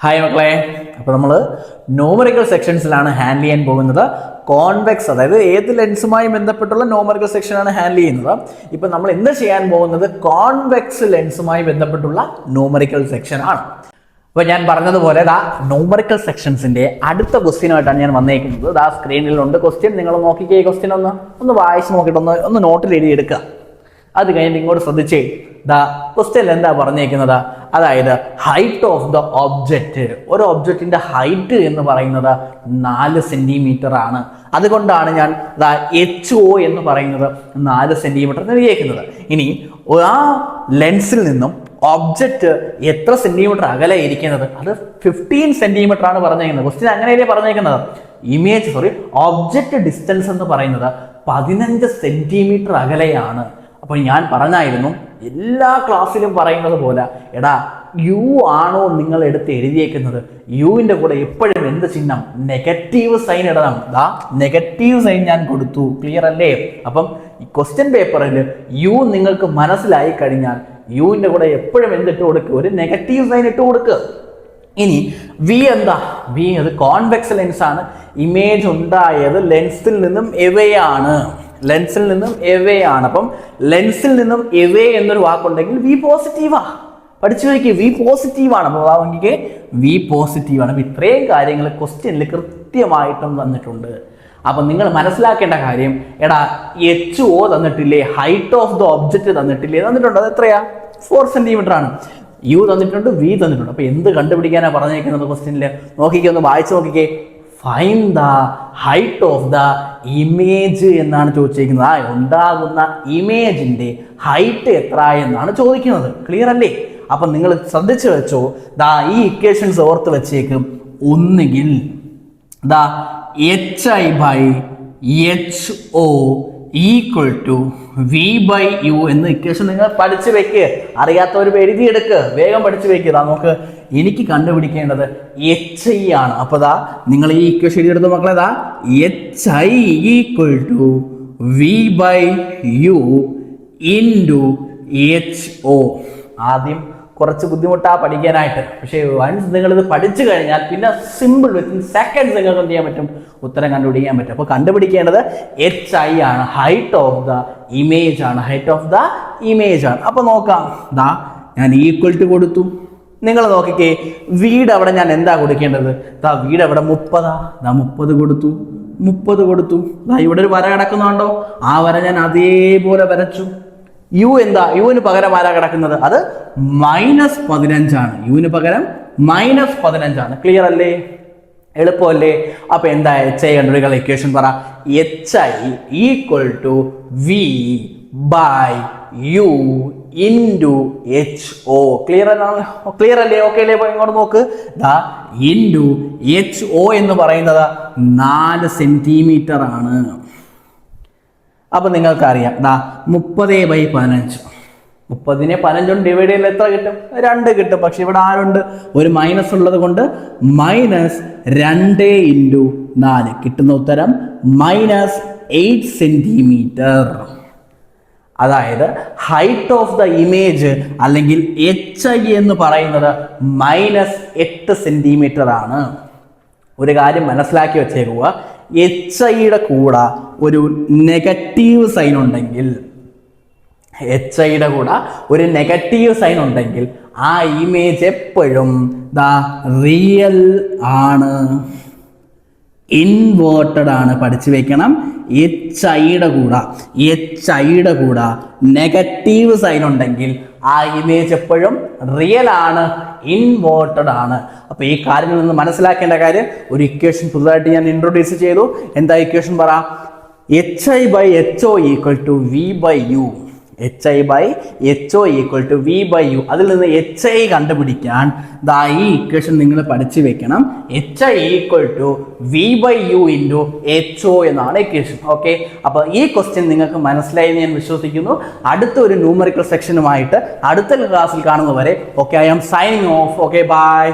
Hi മക്കളെ, അപ്പോൾ നമ്മൾ ന്യൂമറിക്കൽ സെക്ഷൻസിലാണ് ഹാൻഡിൽ ചെയ്യാൻ പോകുന്നത്. കോൺവെക്സ്, അതായത് ഏത് ലെൻസുമായി ബന്ധപ്പെട്ടുള്ള ന്യൂമറിക്കൽ സെക്ഷനാണ് ഹാൻഡിൽ ചെയ്യുന്നത്. ഇപ്പം നമ്മൾ ഇന്ന് ചെയ്യാൻ പോകുന്നത് കോൺവെക്സ് ലെൻസുമായി ബന്ധപ്പെട്ടുള്ള ന്യൂമറിക്കൽ സെക്ഷൻ ആണ്. അപ്പോൾ ഞാൻ പറഞ്ഞതുപോലെ ന്യൂമറിക്കൽ സെക്ഷൻസിൻ്റെ അടുത്ത ക്വസ്റ്റ്യനായിട്ടാണ് ഞാൻ വന്നേക്കുന്നത്. സ്ക്രീനിലുണ്ട് ക്വസ്റ്റ്യൻ. നിങ്ങൾ നോക്കിക്കേ, ക്വസ്റ്റ്യൻ ഒന്ന് വായിച്ച് നോക്കിയിട്ട് ഒന്ന് നോട്ടിൽ എഴുതിയെടുക്കുക. അത് കഴിഞ്ഞിട്ട് ഇങ്ങോട്ട് ശ്രദ്ധിച്ചേ, ക്വസ്റ്റ്യൻ എന്താ പറഞ്ഞേക്കുന്നത്, അതായത് ഹൈറ്റ് ഓഫ് ദ ഒബ്ജക്റ്റ്. ഒരു ഒബ്ജക്റ്റിന്റെ ഹൈറ്റ് എന്ന് പറയുന്നത് 4 സെന്റിമീറ്റർ ആണ്. അതുകൊണ്ടാണ് ഞാൻ HO എന്ന് പറയുന്നത് 4 സെന്റിമീറ്റർ എന്ന് എഴുതിയേക്കുന്നത്. ഇനി ആ ലെൻസിൽ നിന്നും ഒബ്ജക്റ്റ് എത്ര സെന്റിമീറ്റർ അകലെ ഇരിക്കുന്നത്, അത് 15 സെന്റിമീറ്റർ ആണ് പറഞ്ഞേക്കുന്നത്. ക്വസ്റ്റ്യൻ അങ്ങനെയല്ലേ പറഞ്ഞേക്കുന്നത്. ഒബ്ജക്റ്റ് ഡിസ്റ്റൻസ് എന്ന് പറയുന്നത് 15 സെന്റിമീറ്റർ അകലെയാണ്. അപ്പോൾ ഞാൻ പറഞ്ഞായിരുന്നു, എല്ലാ ക്ലാസ്സിലും പറയുന്നത് പോലെ, യു ആണോ നിങ്ങൾ എടുത്ത് എഴുതിയേക്കുന്നത്, യുവിൻ്റെ കൂടെ എപ്പോഴും എന്ത് ചിഹ്നം, നെഗറ്റീവ് സൈൻ ഇടണം. നെഗറ്റീവ് സൈൻ ഞാൻ കൊടുത്തു. ക്ലിയർ അല്ലേ? അപ്പം ഈ ക്വസ്റ്റ്യൻ പേപ്പറിൽ യു നിങ്ങൾക്ക് മനസ്സിലായി കഴിഞ്ഞാൽ യുവിൻ്റെ കൂടെ എപ്പോഴും എന്തിട്ട് കൊടുക്കുക, ഒരു നെഗറ്റീവ് സൈൻ ഇട്ട് കൊടുക്കുക. ഇനി വി എന്താ? വി അത് കോൺവെക്സ് ലെൻസ് ആണ്. ഇമേജ് ഉണ്ടായത് ലെൻസിൽ നിന്നും എവേ ആണ്. ലെൻസിൽ നിന്നും എവേ ആണ്. അപ്പം ലെൻസിൽ നിന്നും എവേ എന്നൊരു വാക്കുണ്ടെങ്കിൽ വി പോസിറ്റീവാ. പഠിച്ചു നോക്കി, വി പോസിറ്റീവാണ്. അപ്പോൾ വാങ്ങിക്ക് വി പോസിറ്റീവാണ്. അപ്പം ഇത്രയും കാര്യങ്ങൾ ക്വസ്റ്റ്യനിൽ കൃത്യമായിട്ടും തന്നിട്ടുണ്ട്. അപ്പം നിങ്ങൾ മനസ്സിലാക്കേണ്ട കാര്യം, HO തന്നിട്ടില്ലേ, ഹൈറ്റ് ഓഫ് ദ ഒബ്ജക്റ്റ് തന്നിട്ടില്ലേ, തന്നിട്ടുണ്ട്. അത് എത്രയാ? 4 സെന്റിമീറ്റർ ആണ്. യു തന്നിട്ടുണ്ട്, വി തന്നിട്ടുണ്ട്. അപ്പോൾ എന്ത് കണ്ടുപിടിക്കാനാണ് പറഞ്ഞേക്കുന്നത് ക്വസ്റ്റ്യനിൽ? നോക്കിക്കേ, ഒന്ന് വായിച്ചു നോക്കിക്കേ. Find the height of the image എന്നാണ് ചോദിച്ചിരിക്കുന്നത്. ഉണ്ടാകുന്ന ഇമേജിന്റെ ഹൈറ്റ് എത്ര എന്നാണ് ചോദിക്കുന്നത്. ക്ലിയർ അല്ലേ? അപ്പം നിങ്ങൾ ശ്രദ്ധിച്ചു വെച്ചോ, ഈ ഇക്വേഷൻസ് ഓർത്ത് വെച്ചേക്കും. ഒന്നുകിൽ HI/HO ഈക്വൽ ടു V/U എന്ന ഇക്വേഷൻ നിങ്ങൾ പഠിച്ചു വെക്ക്. അറിയാത്തവർ എഴുതിയെടുക്ക്, വേഗം പഠിച്ചു വെക്കുക. നമുക്ക് എനിക്ക് കണ്ടുപിടിക്കേണ്ടത് HI ആണ്. അപ്പോൾ നിങ്ങൾ ഈ ഇക്വേഷൻ എഴുതിയെടുത്ത മക്കളെ, HI equal to V/U into HO. ആദ്യം കുറച്ച് ബുദ്ധിമുട്ടാണ് പഠിക്കാനായിട്ട്, പക്ഷേ വൺസ് നിങ്ങളിത് പഠിച്ചു കഴിഞ്ഞാൽ പിന്നെ സിമ്പിൾ, വിത്തിൻ സെക്കൻഡ്സ് നിങ്ങൾക്ക് എന്ത് ചെയ്യാൻ പറ്റും, ഉത്തരം കണ്ടുപിടിക്കാൻ പറ്റും. അപ്പോൾ കണ്ടുപിടിക്കേണ്ടത് HI ആണ്, ഹൈറ്റ് ഓഫ് ദ ഇമേജ് ആണ്. ഹൈറ്റ് ഓഫ് ദ ഇമേജ് ആണ്. അപ്പോൾ നോക്കാം, ഞാൻ ഈക്വൽ ടു കൊടുത്തു. നിങ്ങൾ നോക്കിക്കേ, വീട് അവിടെ ഞാൻ എന്താ കൊടുക്കേണ്ടത്? വീട് അവിടെ 30. 30 കൊടുത്തു. 30 കൊടുത്തു. ഇവിടെ ഒരു വര കിടക്കുന്നുണ്ടോ? ആ വര ഞാൻ അതേപോലെ വരച്ചു. യു എന്താ? യുവിന് പകരം ആരാ കിടക്കുന്നത്? അത് -15 ആണ്. യുവിന് പകരം -15 ആണ്. ക്ലിയർ അല്ലേ? എളുപ്പമല്ലേ? അപ്പൊ എന്താ HI കണ്ടുപിടിക്കാൻ ഇക്വേഷൻ പറ. HI equal to V/U into HO. Clear അല്ലേ? ഓക്കെ അല്ലേ? ഇങ്ങോട്ട് നോക്ക്, ഇൻറ്റു HO എന്ന് പറയുന്നത് 4 സെന്റിമീറ്റർ ആണ്. അപ്പം നിങ്ങൾക്കറിയാം, 30/15. 30നെ 15 കൊണ്ട് ഡിവൈഡ് ചെയ്താൽ എത്ര കിട്ടും? 2 കിട്ടും. പക്ഷെ ഇവിടെ ആരുണ്ട്? ഒരു മൈനസ് ഉള്ളത് കൊണ്ട് -2 ഇൻറ്റു 4 കിട്ടുന്ന ഉത്തരം -8 സെന്റിമീറ്റർ. അതായത് ഹൈറ്റ് ഓഫ് ദ ഇമേജ് അല്ലെങ്കിൽ HI എന്ന് പറയുന്നത് -8 സെന്റിമീറ്റർ ആണ്. ഒരു കാര്യം മനസ്സിലാക്കി വെച്ചേക്കുക, HIയുടെ കൂടെ ഒരു നെഗറ്റീവ് സൈൻ ഉണ്ടെങ്കിൽ, HIയുടെ കൂടെ ഒരു നെഗറ്റീവ് സൈൻ ഉണ്ടെങ്കിൽ ആ ഇമേജ് എപ്പോഴും റിയൽ ആണ്, ഇൻവേർട്ടഡ് ആണ്. പഠിച്ചു വെക്കണം. HIയുടെ കൂടെ നെഗറ്റീവ് സൈൻ ഉണ്ടെങ്കിൽ ആ ഇമേജ് എപ്പോഴും റിയൽ ആണ്, ഇൻവേർട്ടഡ് ആണ്. അപ്പോൾ ഈ കാര്യങ്ങളിൽ നിന്ന് മനസ്സിലാക്കേണ്ട കാര്യം, ഒരു ഇക്വേഷൻ പുതുതായിട്ട് ഞാൻ ഇൻട്രൊഡ്യൂസ് ചെയ്തു. എന്താ ഇക്വേഷൻ പറ? HI/HO equal to V/U. HI/HO equal to V/U. അതിൽ നിന്ന് HI കണ്ടുപിടിക്കാൻ ഈ ഇക്വേഷൻ നിങ്ങൾ പഠിച്ചു വെക്കണം. HI equal to V/U into HO എന്നാണ് ഇക്വേഷൻ. ഓക്കെ, അപ്പോൾ ഈ ക്വസ്റ്റ്യൻ നിങ്ങൾക്ക് മനസ്സിലായി ഞാൻ വിശ്വസിക്കുന്നു. അടുത്ത ഒരു ന്യൂമറിക്കൽ സെക്ഷനുമായിട്ട് അടുത്ത ക്ലാസ്സിൽ കാണുന്നവരെ, okay, I am signing off. Okay, by.